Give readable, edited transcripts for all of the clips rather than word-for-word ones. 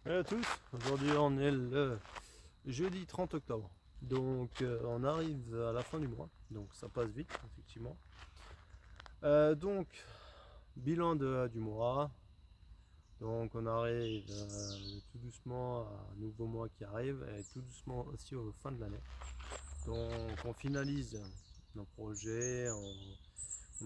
Hello à tous, aujourd'hui on est le jeudi 30 octobre, donc on arrive à la fin du mois, donc ça passe vite effectivement. Donc bilan du mois, donc on arrive tout doucement à un nouveau mois qui arrive et tout doucement aussi aux fin de l'année. Donc on finalise nos projets, on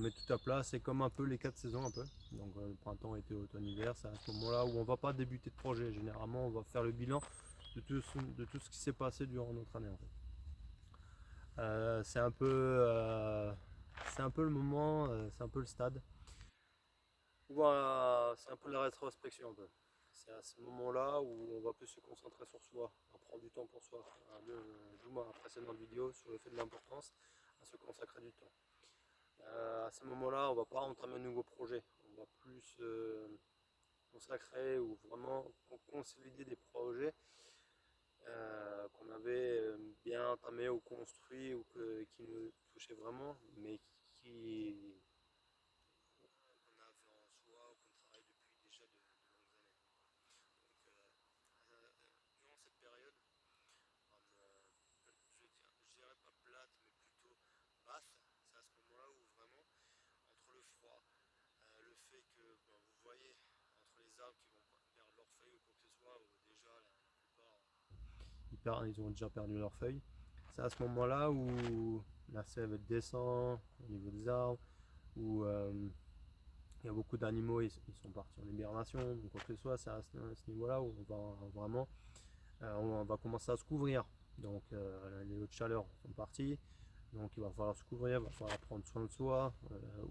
met tout à plat, c'est comme un peu les 4 saisons un peu. Donc printemps, été, automne, hiver, c'est à ce moment-là où on va pas débuter de projet. Généralement, on va faire le bilan de tout ce qui s'est passé durant notre année en fait. C'est un peu le moment, c'est un peu le stade. Voilà, c'est un peu la rétrospection un peu. C'est à ce moment-là où on va plus se concentrer sur soi, à prendre du temps pour soi. D'où ma précédente vidéo sur le fait de l'importance à se consacrer du temps. À ce moment-là, on va pas entamer un nouveau projet. On va plus consacrer ou vraiment consolider des projets qu'on avait bien entamés ou construits ou qui nous touchaient vraiment, mais qui qu'on a fait en soi ou qu'on travaille depuis déjà de longues années. Donc, durant cette période, je dirais pas plate, mais plutôt basse, c'est à ce moment-là où vraiment, entre le froid, le fait que vous voyez entre les arbres qui vont perdre leurs feuilles ou quoi que ce soit, ou déjà la plupart ils ont déjà perdu leurs feuilles. C'est à ce moment-là où la sève descend au niveau des arbres, où il y a beaucoup d'animaux, ils sont partis en hibernation, donc quoi que ce soit, c'est à ce niveau-là où on va vraiment on va commencer à se couvrir. Donc les hautes chaleurs sont partis, donc il va falloir se couvrir, il va falloir prendre soin de soi,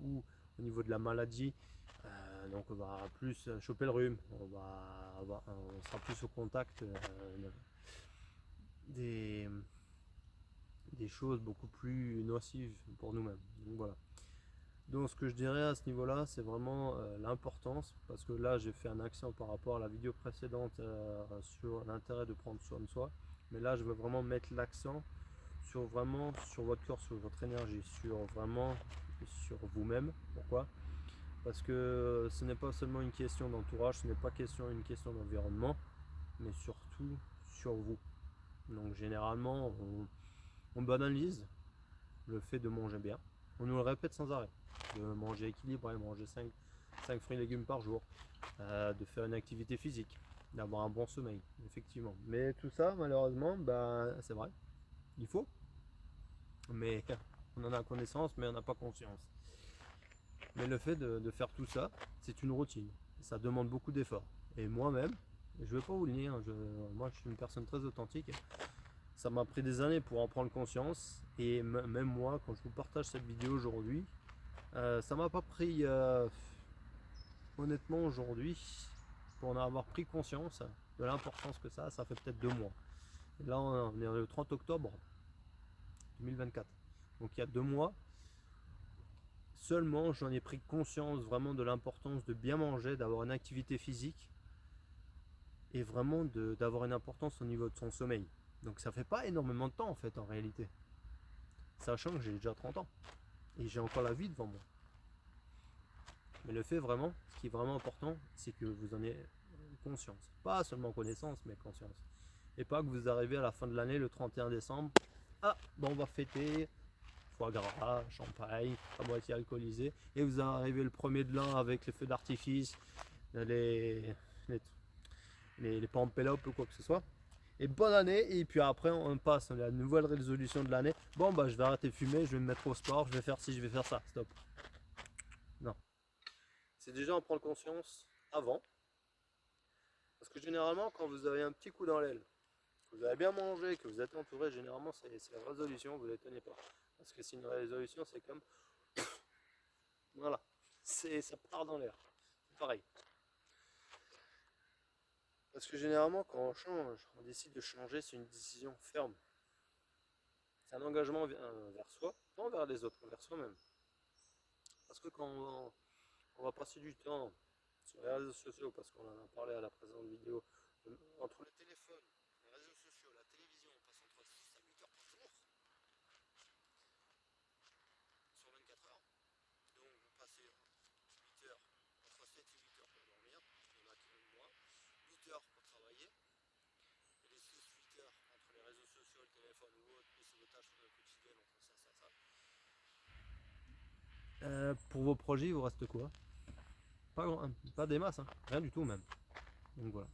ou au niveau de la maladie, donc on va plus choper le rhume, on sera plus au contact des, des choses beaucoup plus nocives pour nous-mêmes. Donc voilà. Donc ce que je dirais à ce niveau-là, c'est vraiment l'importance, parce que là j'ai fait un accent par rapport à la vidéo précédente sur l'intérêt de prendre soin de soi, mais là je veux vraiment mettre l'accent sur votre corps, sur votre énergie, sur vraiment sur vous-même. Pourquoi? Parce que ce n'est pas seulement une question d'entourage, ce n'est pas une question d'environnement, mais surtout sur vous. Donc généralement on banalise le fait de manger bien. On nous le répète sans arrêt. De manger équilibré, manger 5 fruits et légumes par jour, de faire une activité physique, d'avoir un bon sommeil, effectivement. Mais tout ça, malheureusement, c'est vrai, il faut. Mais on en a connaissance, mais on n'a pas conscience. Mais le fait de faire tout ça, c'est une routine. Ça demande beaucoup d'efforts. Et moi-même, je ne vais pas vous le nier, moi je suis une personne très authentique. Ça m'a pris des années pour en prendre conscience. Et même moi, quand je vous partage cette vidéo aujourd'hui, ça m'a pas pris, honnêtement, aujourd'hui, pour en avoir pris conscience de l'importance que ça fait peut-être 2 mois. Et là, on est le 30 octobre 2024. Donc il y a 2 mois, seulement j'en ai pris conscience vraiment de l'importance de bien manger, d'avoir une activité physique et vraiment d'avoir une importance au niveau de son sommeil. Donc ça fait pas énormément de temps en fait en réalité. Sachant que j'ai déjà 30 ans et j'ai encore la vie devant moi. Mais le fait vraiment, ce qui est vraiment important, c'est que vous en ayez conscience. Pas seulement connaissance, mais conscience. Et pas que vous arrivez à la fin de l'année, le 31 décembre, ah, bon, on va fêter, foie gras, champagne, à moitié alcoolisé, et vous arrivez le premier de l'an avec les feux d'artifice, les, les pampelopes ou quoi que ce soit. Et bonne année, et puis après on passe à la nouvelle résolution de l'année. Bon, bah je vais arrêter de fumer, je vais me mettre au sport, je vais faire ci, je vais faire ça, stop. Non. C'est déjà en prendre conscience avant. Parce que généralement, quand vous avez un petit coup dans l'aile, que vous avez bien mangé, que vous êtes entouré, généralement c'est la résolution, vous ne les tenez pas. Parce que c'est une résolution, c'est comme. Voilà. Ça part dans l'air. C'est pareil. Parce que généralement, quand on change, on décide de changer, c'est une décision ferme. C'est un engagement vers soi, pas envers les autres, envers soi-même. Parce que quand on va passer du temps sur les réseaux sociaux, parce qu'on en a parlé à la précédente vidéo, entre le téléphone, les réseaux sociaux, la télévision, on passe entre 6 et 8 heures par jour sur 24 heures. Donc vous passez 8 heures, entre 7 et 8 heures pour dormir, il y en a qui même moins, 8 heures pour travailler, Pour vos projets, il vous reste quoi? Pas des masses, hein. Rien du tout même. Donc voilà.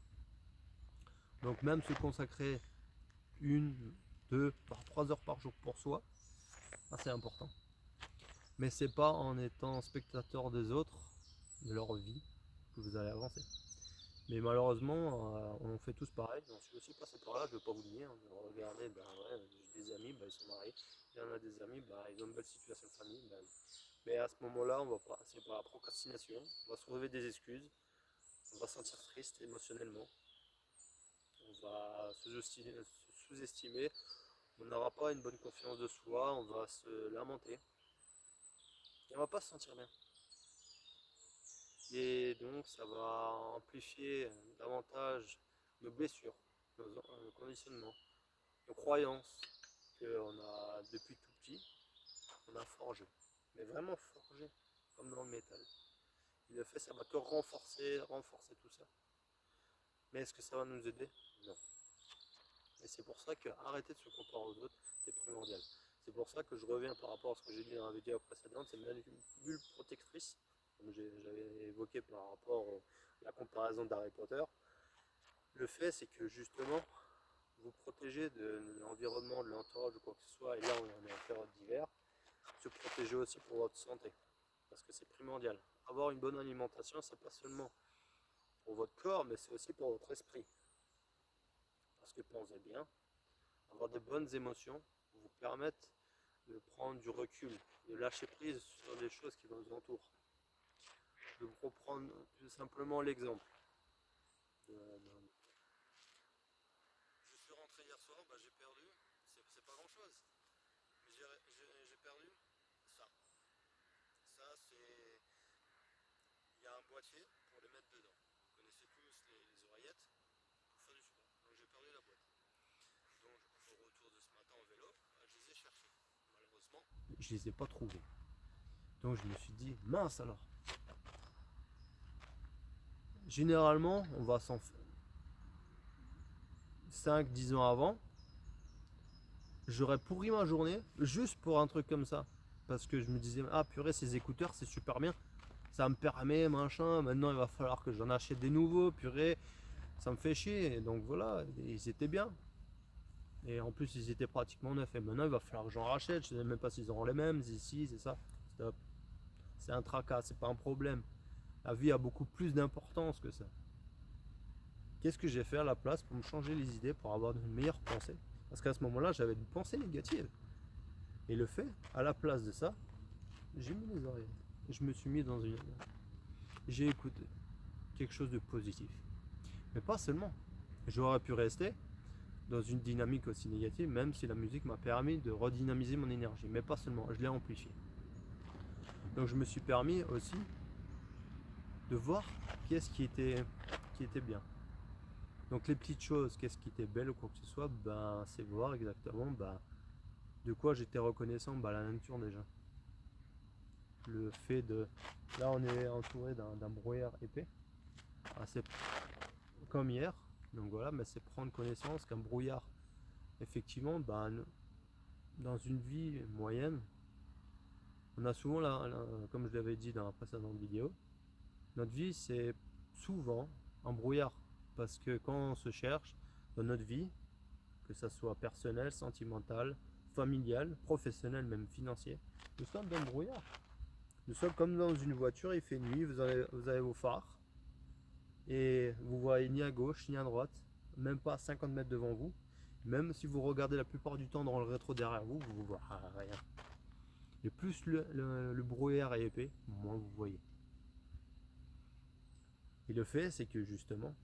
Donc même se consacrer 1, 2, voire 3 heures par jour pour soi, c'est important. Mais c'est pas en étant spectateur des autres, de leur vie, que vous allez avancer. Mais malheureusement, on fait tous pareil. On suis aussi passé par là, je ne vais pas vous le dire. Regardez, ben ouais, j'ai des amis, ben, ils sont mariés. Il y en a des amis, ben, ils ont une belle situation de famille. Ben, mais à ce moment-là, on va pas, c'est par la procrastination. On va se trouver des excuses. On va se sentir triste émotionnellement. On va se sous-estimer. On n'aura pas une bonne confiance de soi. On va se lamenter. Et on va pas se sentir bien. Et donc, ça va amplifier davantage nos blessures, nos conditionnements, nos croyances qu'on a depuis tout petit, on a forgé. Mais vraiment forgé, comme dans le métal. Et le fait, ça va que renforcer tout ça. Mais est-ce que ça va nous aider? Non. Et c'est pour ça que arrêter de se comparer aux autres, c'est primordial. C'est pour ça que je reviens par rapport à ce que j'ai dit dans la vidéo précédente, c'est une bulle protectrice, comme j'avais évoqué par rapport à la comparaison d'Harry Potter. Le fait, c'est que justement, vous protégez de l'environnement, de l'entourage ou quoi que ce soit, et là on est en période d'hiver, se protéger aussi pour votre santé, parce que c'est primordial. Avoir une bonne alimentation, c'est pas seulement pour votre corps, mais c'est aussi pour votre esprit. Parce que pensez bien, avoir de bonnes émotions vous permettent de prendre du recul, de lâcher prise sur les choses qui vous entourent. Je vais vous reprendre tout simplement l'exemple. Je suis rentré hier soir, bah, j'ai perdu, c'est pas grand chose, mais j'ai perdu ça. Ça, c'est. Il y a un boîtier pour les mettre dedans. Vous connaissez tous les oreillettes pour faire du sport. Donc j'ai perdu la boîte. Donc au retour de ce matin en vélo, bah, je les ai cherchés. Malheureusement, je les ai pas trouvés. Donc je me suis dit, mince alors. Généralement, on va s'en faire 5-10 ans avant. J'aurais pourri ma journée juste pour un truc comme ça. Parce que je me disais, ah purée, ces écouteurs, c'est super bien. Ça me permet, machin. Maintenant, il va falloir que j'en achète des nouveaux. Purée, ça me fait chier. Et donc voilà, ils étaient bien. Et en plus, ils étaient pratiquement neufs. Et maintenant, il va falloir que j'en rachète. Je ne sais même pas s'ils auront les mêmes. Ici, c'est ça. Stop. C'est un tracas, c'est pas un problème. La vie a beaucoup plus d'importance que ça. Qu'est-ce que j'ai fait à la place pour me changer les idées, pour avoir une meilleure pensée? Parce qu'à ce moment-là, j'avais une pensée négative. Et le fait, à la place de ça, j'ai mis les oreillettes. Je me suis mis dans une. J'ai écouté quelque chose de positif. Mais pas seulement. J'aurais pu rester dans une dynamique aussi négative, même si la musique m'a permis de redynamiser mon énergie. Mais pas seulement, je l'ai amplifié. Donc je me suis permis aussi de voir qu'est-ce qui était bien. Donc les petites choses, qu'est-ce qui était belle ou quoi que ce soit, ben, c'est voir exactement de quoi j'étais reconnaissant, ben, la nature déjà. Le fait de... Là on est entouré d'un brouillard épais, assez comme hier, donc voilà, mais c'est prendre connaissance qu'un brouillard, effectivement, ben, dans une vie moyenne, on a souvent, comme je l'avais dit dans la précédente vidéo, notre vie c'est souvent un brouillard, parce que quand on se cherche dans notre vie, que ça soit personnel, sentimental, familial, professionnel, même financier, nous sommes dans le brouillard. Nous sommes comme dans une voiture, il fait nuit, vous avez vos phares, et vous voyez ni à gauche ni à droite, même pas 50 mètres devant vous. Même si vous regardez la plupart du temps dans le rétro derrière vous, vous ne voyez rien. Et plus le brouillard est épais, moins vous voyez. Et le fait, c'est que justement,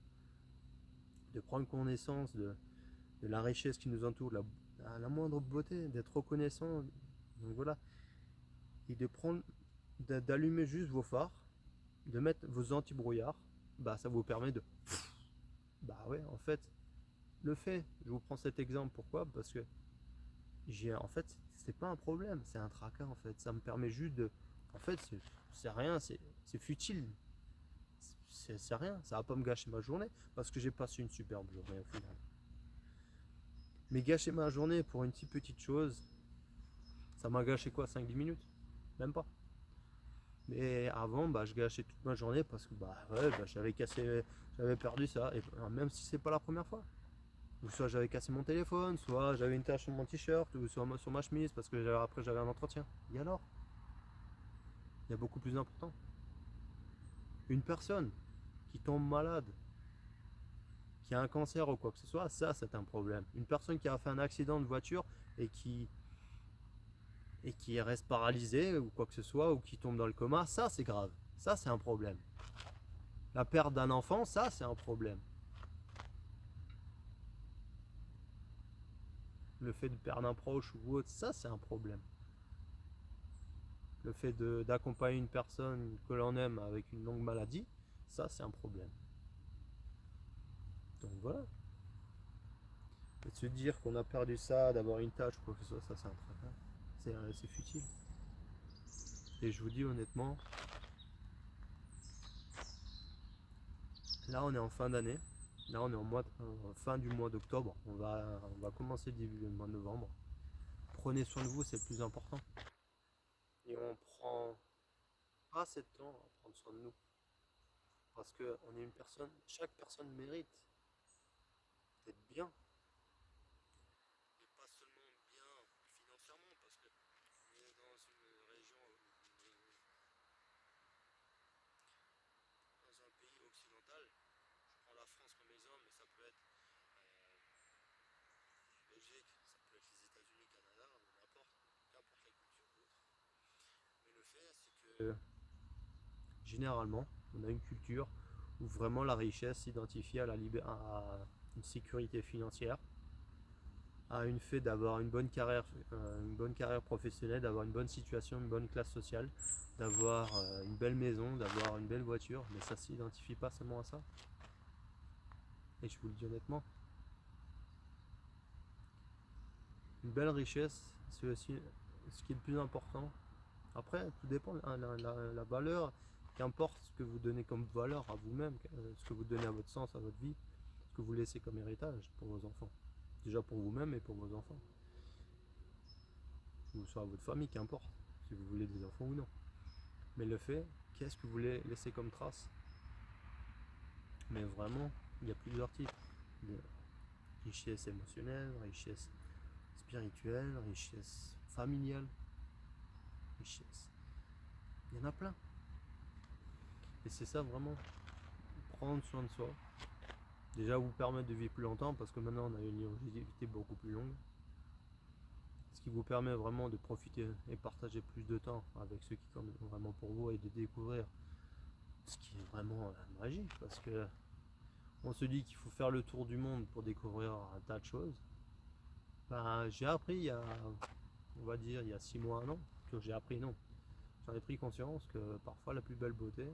de prendre connaissance de la richesse qui nous entoure, la moindre beauté, d'être reconnaissant, donc voilà, et de prendre, d'allumer juste vos phares, de mettre vos anti-brouillards, bah ça vous permet de, bah ouais, en fait, le fait, je vous prends cet exemple, pourquoi? Parce que en fait, c'est pas un problème, c'est un tracas en fait, ça me permet juste de, en fait, c'est rien, c'est futile, c'est rien, ça va pas me gâcher ma journée, parce que j'ai passé une superbe journée au final. Mais gâcher ma journée pour une si petite chose, ça m'a gâché quoi, 5-10 minutes? Même pas. Mais avant, bah, je gâchais toute ma journée parce que bah, ouais, bah, j'avais perdu ça. Et même si c'est pas la première fois. Ou soit j'avais cassé mon téléphone, soit j'avais une tache sur mon t-shirt, ou sur ma chemise parce que après j'avais un entretien. Et alors? Il y a beaucoup plus important. Une personne qui tombe malade, qui a un cancer ou quoi que ce soit, ça c'est un problème. Une personne qui a fait un accident de voiture et qui reste paralysée ou quoi que ce soit, ou qui tombe dans le coma, ça c'est grave. Ça c'est un problème. La perte d'un enfant, ça c'est un problème. Le fait de perdre un proche ou autre, ça c'est un problème. Le fait d'accompagner une personne que l'on aime avec une longue maladie, ça c'est un problème. Donc voilà. Et de se dire qu'on a perdu ça, d'avoir une tâche ou quoi que ce soit, ça c'est un tracas. C'est futile. Et je vous dis honnêtement, là on est en fin d'année. Là on est fin du mois d'octobre. On va commencer début du mois de novembre. Prenez soin de vous, c'est le plus important. Et on prend pas assez de temps à prendre soin de nous. Parce que on est une personne, chaque personne mérite d'être bien. Et pas seulement bien financièrement, parce que on est dans une région, dans un pays occidental. Je prends la France comme exemple, mais ça peut être Belgique, ça peut être les États-Unis, Canada, n'importe quelle culture d'autre. Mais le fait, c'est que généralement, on a une culture où vraiment la richesse s'identifie à une sécurité financière, à une fait d'avoir une bonne carrière professionnelle, d'avoir une bonne situation, une bonne classe sociale, d'avoir une belle maison, d'avoir une belle voiture, mais ça s'identifie pas seulement à ça. Et je vous le dis honnêtement, une belle richesse, c'est aussi ce qui est le plus important. Après, tout dépend, hein, la valeur, qu'importe ce que vous donnez comme valeur à vous-même, ce que vous donnez à votre sens, à votre vie, ce que vous laissez comme héritage pour vos enfants. Déjà pour vous-même et pour vos enfants. Ou soit à votre famille, qu'importe, si vous voulez des enfants ou non. Mais le fait, qu'est-ce que vous voulez laisser comme trace? Mais vraiment, il y a plusieurs types de richesse émotionnelle, richesse spirituelle, richesse familiale, richesse. Il y en a plein. Et c'est ça vraiment, prendre soin de soi. Déjà vous permettre de vivre plus longtemps parce que maintenant on a une longévité beaucoup plus longue. Ce qui vous permet vraiment de profiter et partager plus de temps avec ceux qui comptent vraiment pour vous et de découvrir ce qui est vraiment magique parce que on se dit qu'il faut faire le tour du monde pour découvrir un tas de choses. Ben, j'ai appris on va dire, il y a 6 mois, un an, que j'ai appris non. J'en ai pris conscience que parfois la plus belle beauté,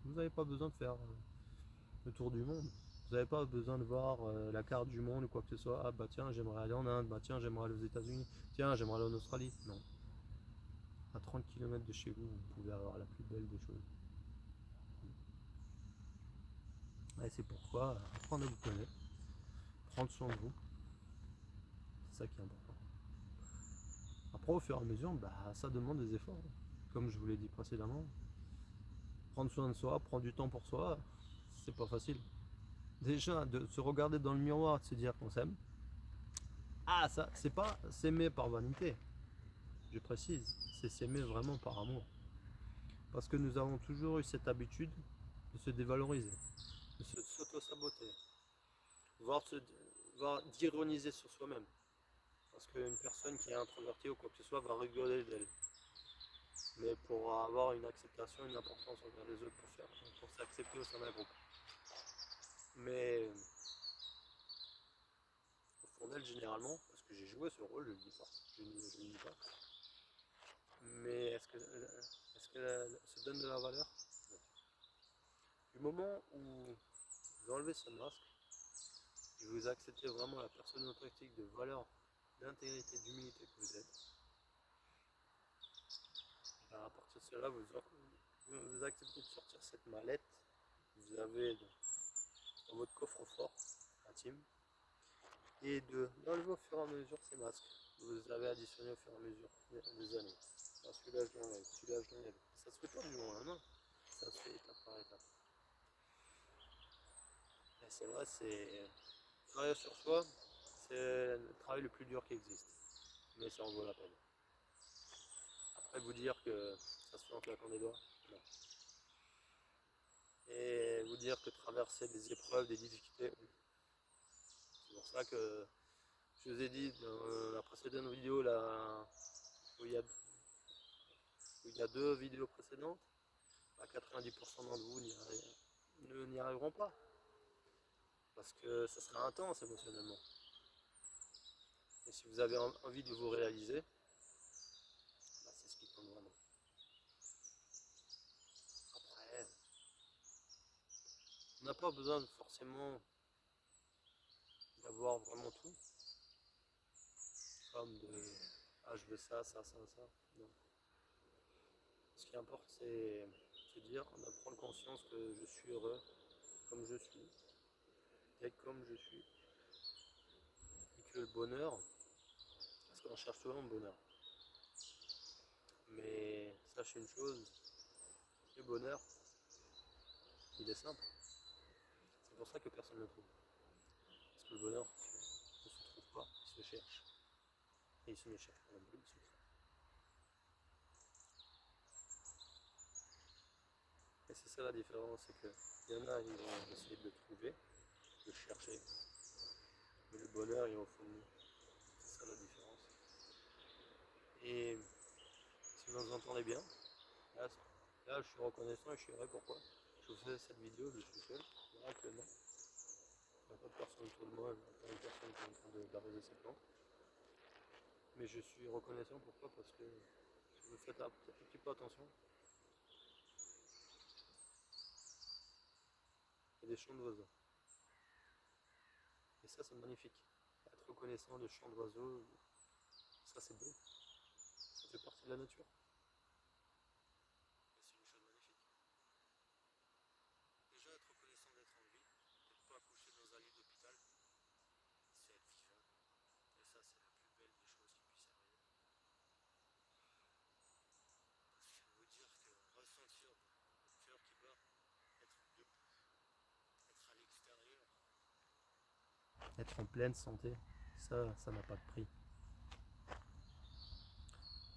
vous n'avez pas besoin de faire le tour du monde. Vous n'avez pas besoin de voir la carte du monde ou quoi que ce soit. Ah bah tiens, j'aimerais aller en Inde, bah tiens, j'aimerais aller aux États-Unis, tiens, j'aimerais aller en Australie. Non. À 30 km de chez vous, vous pouvez avoir la plus belle des choses. Et c'est pourquoi apprendre à vous connaître, prendre soin de vous, c'est ça qui est important. Après, au fur et à mesure, bah, ça demande des efforts. Comme je vous l'ai dit précédemment, prendre soin de soi, prendre du temps pour soi, c'est pas facile. Déjà, de se regarder dans le miroir, de se dire qu'on s'aime, ah, ça, c'est pas s'aimer par vanité, je précise, c'est s'aimer vraiment par amour. Parce que nous avons toujours eu cette habitude de se dévaloriser, de s'auto-saboter, voire, voire d'ironiser sur soi-même. Parce qu'une personne qui est introvertie ou quoi que ce soit va rigoler d'elle. Mais pour avoir une acceptation, une importance envers les autres, pour s'accepter au sein d'un groupe. Mais au fond d'elle, généralement, parce que j'ai joué ce rôle, je ne le dis pas, je ne le dis pas. Mais est-ce qu'elle se donne de la valeur? Non. Du moment où vous enlevez ce masque, et vous acceptez vraiment la personne authentique de valeur, d'intégrité, d'humilité que vous êtes, ben à partir de cela, vous acceptez de sortir cette mallette que vous avez dans votre coffre-fort intime et d'enlever au fur et à mesure ces masques que vous avez additionnés au fur et à mesure des années. Alors celui-là je l'enlève, celui-là je l'enlève. Ça se fait pas du jour au lendemain, ça se fait étape par étape. Et c'est vrai, c'est travailler sur soi, c'est le travail le plus dur qui existe, mais ça en vaut la peine. Après, vous dire que ça se fait en claquant des doigts, non. Et vous dire que traverser des épreuves, des difficultés, c'est pour ça que je vous ai dit dans la précédente vidéo, là, où il y a, où il y a deux vidéos précédentes, à 90% d'entre vous n'y arriveront pas. Parce que ça sera intense émotionnellement. Et si vous avez envie de vous réaliser, bah, c'est ce qui compte vraiment. Après, on n'a pas besoin forcément d'avoir vraiment tout. Comme de ah je veux ça, ça, ça, ça. Non. Ce qui importe c'est se dire, on a prendre conscience que je suis heureux comme je suis, d'être comme je suis. Et que le bonheur, parce qu'on cherche souvent le bonheur. Mais sachez une chose, le bonheur, il est simple. C'est pour ça que personne ne le trouve. Parce que le bonheur ne se trouve pas, il se cherche. Et il se ne cherche pas non plus, il se crée. Et c'est ça la différence, c'est qu'il y en a, ils vont essayer de le trouver, de le chercher. Mais le bonheur, il est au fond de nous. C'est ça la différence. Et si vous entendez bien, là, là je suis reconnaissant et je suis heureux pourquoi. Je vous fais cette vidéo, je suis seul, miraculeusement. Il n'y a pas de personne autour de moi, il n'y a pas de personne qui est en train d'arroser ses plantes. Mais je suis reconnaissant pourquoi, parce que si vous faites un petit peu attention, il y a des chants d'oiseaux. Et ça c'est magnifique. Être reconnaissant de chants d'oiseaux, ça c'est beau. Ça fait partie de la nature. Et c'est une chose magnifique. Déjà être reconnaissant d'être en vie, d'être pas accouché dans un lit d'hôpital, c'est être vivant. Et ça c'est la plus belle des choses qui puisse arriver. Parce que je vais vous dire que ressentir le cœur qui bat, être debout, être à l'extérieur, être en pleine santé, ça n'a pas de prix.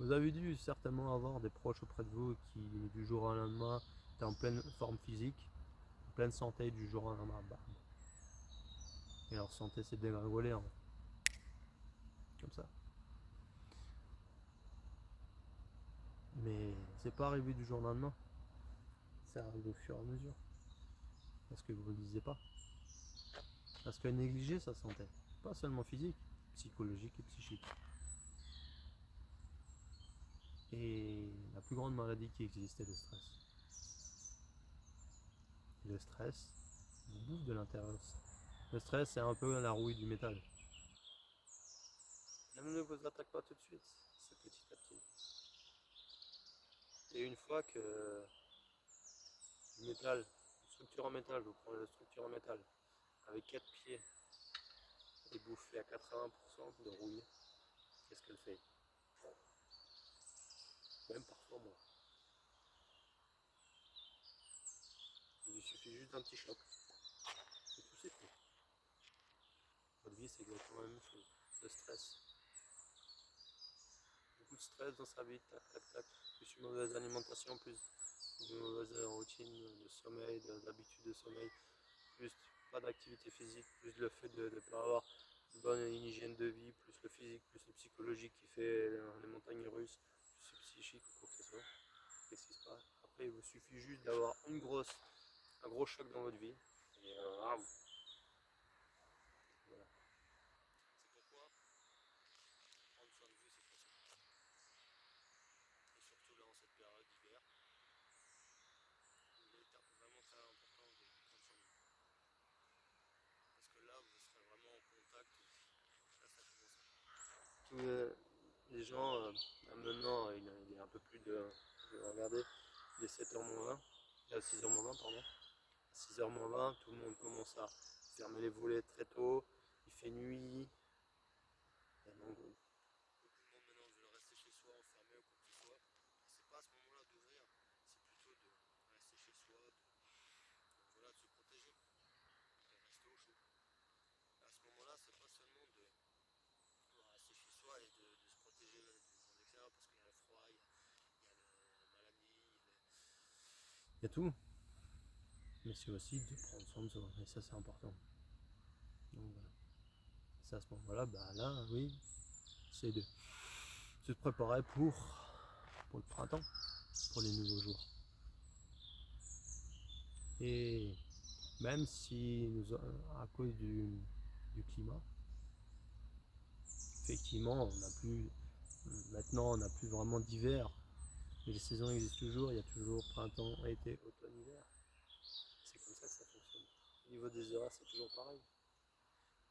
Vous avez dû certainement avoir des proches auprès de vous qui, du jour au lendemain, étaient en pleine forme physique, en pleine santé, du jour au lendemain, bam. Et leur santé s'est dégringolée, hein. Comme ça. Mais c'est pas arrivé du jour au lendemain, c'est arrivé au fur et à mesure. Parce que vous ne le disiez pas. Parce que négliger sa santé, pas seulement physique, psychologique et psychique. Et la plus grande maladie qui existe est le stress. Et le stress vous bouffe de l'intérieur. Le stress, c'est un peu la rouille du métal. Ne vous attaque pas tout de suite, c'est petit à petit. Et une fois que le métal, une structure en métal, vous prenez la structure en métal, avec 4 pieds, est bouffée à 80% de rouille, qu'est-ce qu'elle fait? Même parfois moins. Il lui suffit juste d'un petit choc. Et tout s'écroule. Votre vie, c'est exactement la même chose. Le stress. Beaucoup de stress dans sa vie, tac, tac, tac. Plus une mauvaise alimentation, plus une mauvaise routine de sommeil, d'habitude de sommeil, plus pas d'activité physique, plus le fait de ne pas avoir une bonne hygiène de vie, plus le physique, plus le psychologique qui fait les montagnes russes, plus le psychique ou quoi que ce soit. Qu'est-ce qui se passe? Après, il vous suffit juste d'avoir un gros choc dans votre vie. Et voilà. C'est pourquoi prendre soin de vous, c'est possible. Et surtout là, en cette période d'hiver, il est vraiment très important de prendre soin de vous. Parce que là, vous serez vraiment en contact. Là, ça commence. Tous les gens, maintenant, il est un peu plus de. Je vais regarder, il est 7h moins 20. Il est 6h moins 20, pardon. 6h moins 20, tout le monde commence à fermer les volets très tôt. Il fait nuit. Et donc, beaucoup de monde maintenant veut rester chez soi, enfermé ou quoi que ce soit. C'est pas à ce moment-là d'ouvrir. tout. Mais c'est aussi de prendre soin de soi, et ça c'est important. Donc voilà. C'est à ce moment-là, bah là, oui, c'est de se préparer pour le printemps, pour les nouveaux jours. Et même si à cause du climat, effectivement, maintenant on n'a plus vraiment d'hiver, mais les saisons existent toujours, il y a toujours printemps, été, automne, hiver. C'est comme ça que ça fonctionne. Au niveau des horaires, c'est toujours pareil.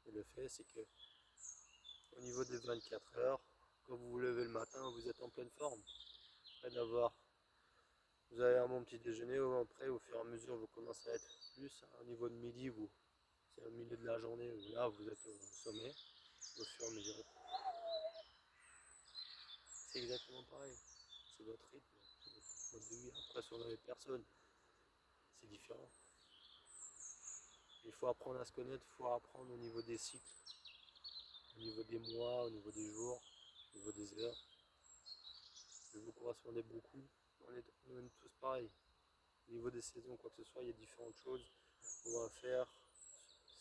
Et le fait, c'est que au niveau des 24 heures, quand vous vous levez le matin, vous êtes en pleine forme. Vous avez un bon petit déjeuner, après au fur et à mesure vous commencez à être plus au niveau de midi, c'est au milieu de la journée, là vous êtes au sommet, au fur et à mesure. C'est exactement pareil, c'est votre rythme, votre mode de vie. Après si on a les personnes, c'est différent. Il faut apprendre à se connaître, il faut apprendre au niveau des cycles, au niveau des mois, au niveau des jours, au niveau des heures. Vous correspondez beaucoup, on est tous pareils. Au niveau des saisons, quoi que ce soit, il y a différentes choses qu'on va faire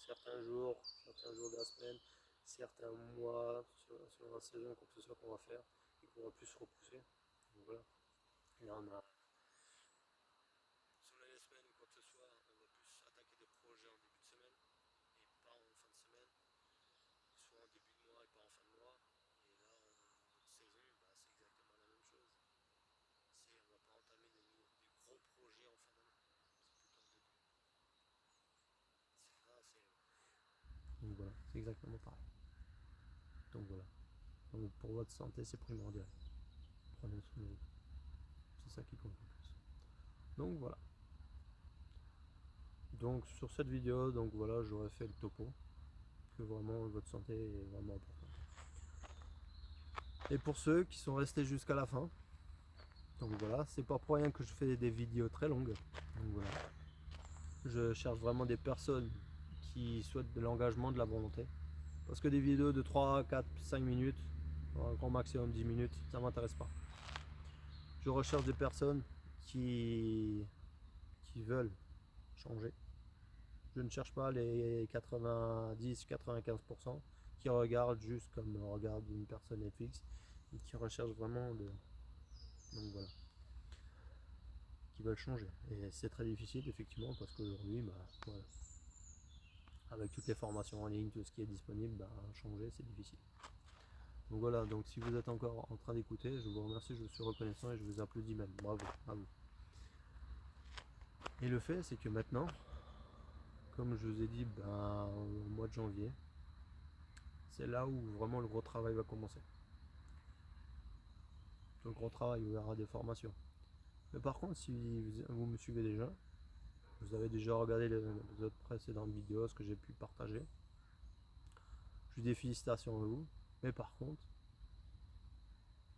certains jours de la semaine, certains mois, selon la saison, quoi que ce soit qu'on va faire et qu'on va plus se repousser. Donc voilà. Là, on a, selon les semaines ou quoi que ce soit, on va plus attaquer des projets en début de semaine et pas en fin de semaine, soit en début de mois et pas en fin de mois. Et là, en notre saison, bah, c'est exactement la même chose. On va pas entamer des gros projets en fin d'année. Donc voilà, c'est exactement pareil. Donc voilà. Donc pour votre santé, c'est primordial. Prenez soin de vous. C'est ça qui compte le plus. Donc voilà. Donc sur cette vidéo, donc voilà, j'aurais fait le topo. Que vraiment votre santé est vraiment importante. Et pour ceux qui sont restés jusqu'à la fin, donc voilà, c'est pas pour rien que je fais des vidéos très longues. Donc voilà. Je cherche vraiment des personnes qui souhaitent de l'engagement, de la volonté. Parce que des vidéos de 3, 4, 5 minutes, un grand maximum 10 minutes, ça m'intéresse pas. Je recherche des personnes qui veulent changer. Je ne cherche pas les 90-95% qui regardent juste comme regarde une personne Netflix et qui recherchent vraiment donc voilà, qui veulent changer. Et c'est très difficile effectivement parce qu'aujourd'hui, bah, voilà, avec toutes les formations en ligne, tout ce qui est disponible, bah, changer c'est difficile. Donc voilà, donc si vous êtes encore en train d'écouter, je vous remercie, je vous suis reconnaissant et je vous applaudis même. Bravo à vous. Et le fait, c'est que maintenant, comme je vous ai dit, ben, au mois de janvier, c'est là où vraiment le gros travail va commencer. Le gros travail, où il y aura des formations. Mais par contre, si vous me suivez déjà, vous avez déjà regardé les autres précédentes vidéos, ce que j'ai pu partager. Je vous dis félicitations à vous. Mais par contre,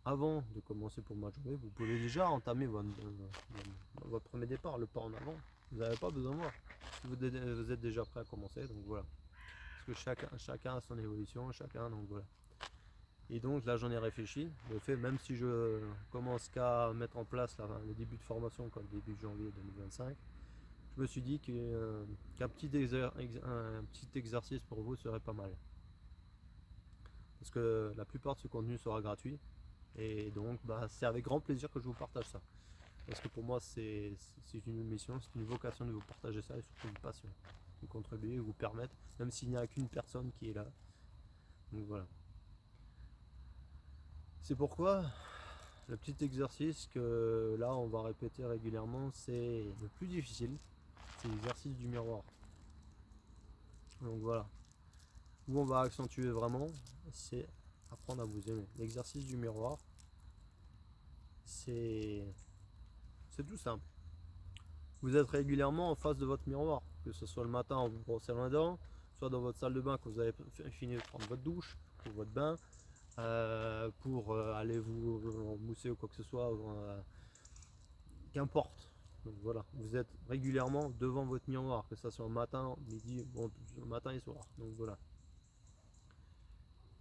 avant de commencer pour le mois de janvier, vous pouvez déjà entamer votre premier départ, le pas en avant. Vous n'avez pas besoin de moi. Si vous êtes déjà prêt à commencer, donc voilà. Parce que chacun a son évolution, chacun, donc voilà. Et donc là j'en ai réfléchi, le fait même si je commence qu'à mettre en place le début de formation comme début janvier 2025, je me suis dit qu'un petit exercice pour vous serait pas mal. Parce que la plupart de ce contenu sera gratuit et donc bah, c'est avec grand plaisir que je vous partage ça. Parce que pour moi c'est une mission, c'est une vocation de vous partager ça et surtout une passion. Vous contribuer, vous permettre, même s'il n'y a qu'une personne qui est là. Donc voilà. C'est pourquoi le petit exercice que là on va répéter régulièrement, c'est le plus difficile, c'est l'exercice du miroir. Donc voilà, où on va accentuer vraiment, c'est apprendre à vous aimer. L'exercice du miroir, c'est tout simple. Vous êtes régulièrement en face de votre miroir, que ce soit le matin en vous brossant les dents, soit dans votre salle de bain quand vous avez fini de prendre votre douche ou votre bain, pour aller vous mousser ou quoi que ce soit, qu'importe. Donc voilà, vous êtes régulièrement devant votre miroir, que ce soit matin, midi, bon, matin et soir. Donc voilà.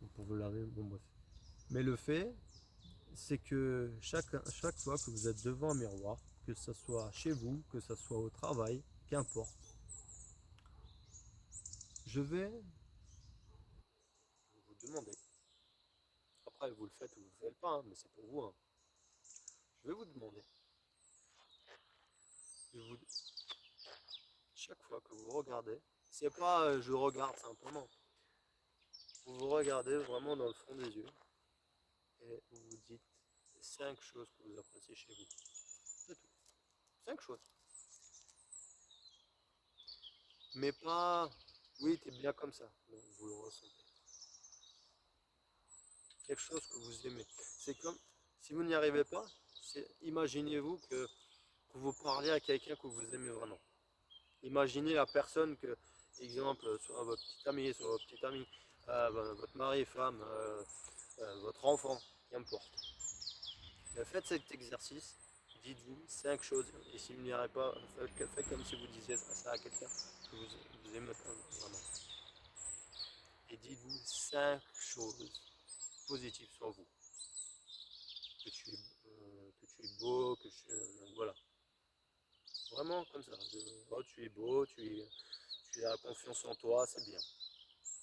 Donc pour vous laver, bon bref. Mais le fait, c'est que chaque fois que vous êtes devant un miroir, que ce soit chez vous, que ce soit au travail, qu'importe, je vais vous demander, après vous le faites ou vous ne le faites pas, hein, mais c'est pour vous, hein. Je vais vous demander, vous, chaque fois que vous regardez, c'est pas je regarde simplement, vous vous regardez vraiment dans le fond des yeux et vous vous dites 5 choses que vous appréciez chez vous. C'est tout. 5 choses. Mais pas, oui, t'es bien comme ça. Non, vous le ressentez. Quelque chose que vous aimez. C'est comme, si vous n'y arrivez pas, imaginez-vous que vous parlez à quelqu'un que vous aimez vraiment. Imaginez la personne que, exemple, soit votre petit ami, soit votre petite amie, votre mari, femme, votre enfant, qu'importe. Faites cet exercice, dites-vous 5 choses, et si vous n'y arrivez pas, faites comme si vous disiez ça à quelqu'un que vous aimez vraiment. Et dites-vous 5 choses positives sur vous. Que tu es beau, voilà. Vraiment comme ça. Oh, tu es beau, tu as confiance en toi, c'est bien.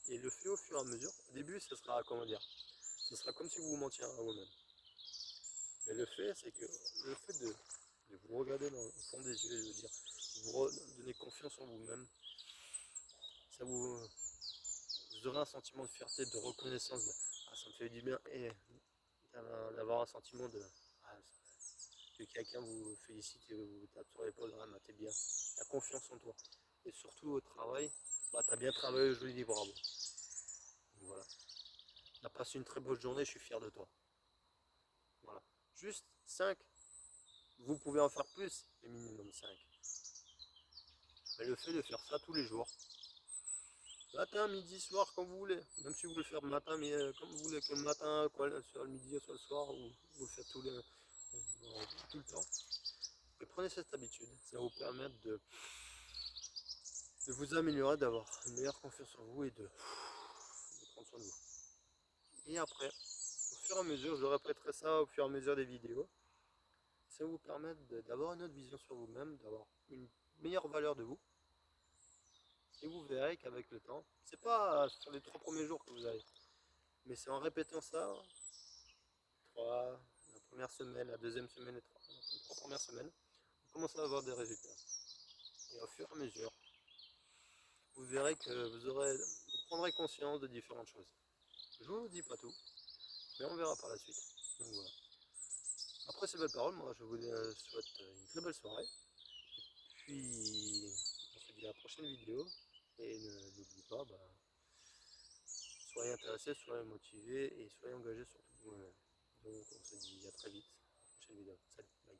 Et le fait au fur et à mesure, au début, ce sera, comment dire, ce sera comme si vous mentiez à vous-même. Mais le fait, c'est que le fait de vous regarder dans le fond des yeux et de dire, vous donner confiance en vous-même, ça vous aurez un sentiment de fierté, de reconnaissance, ah, ça me fait du bien, et d'avoir un sentiment ah, que quelqu'un vous félicite et vous tape sur l'épaule, ah, bah, t'es bien, la confiance en toi. Et surtout au travail, bah, t'as bien travaillé aujourd'hui, bravo. Donc, voilà. T'as passé une très bonne journée, je suis fier de toi. Voilà. Juste 5. Vous pouvez en faire plus, mais minimum 5. Mais le fait de faire ça tous les jours, matin, midi, soir, comme vous voulez, même si vous voulez le faire le matin, mais comme vous voulez, que le matin, quoi, soit le midi, soit le soir, ou vous le faites tout le temps. Et prenez cette habitude, ça va vous permettre de vous améliorer, d'avoir une meilleure confiance en vous et de prendre soin de vous. Et après, au fur et à mesure, je répéterai ça au fur et à mesure des vidéos, ça va vous permettre d'avoir une autre vision sur vous-même, d'avoir une meilleure valeur de vous. Et vous verrez qu'avec le temps, c'est pas sur les 3 premiers jours que vous allez, mais c'est en répétant ça, la première semaine, la deuxième semaine, les 3 premières semaines, vous commencez à avoir des résultats. Et au fur et à mesure, vous verrez que vous prendrez conscience de différentes choses. Je vous dis pas tout, mais on verra par la suite. Donc voilà. Après ces belles paroles, moi je vous souhaite une très belle soirée. Puis on se dit à la prochaine vidéo. Et n'oubliez pas, soyez intéressés, soyez motivés et soyez engagés surtout pour vous-même. Donc on se dit à très vite, à la prochaine vidéo. Salut, bye.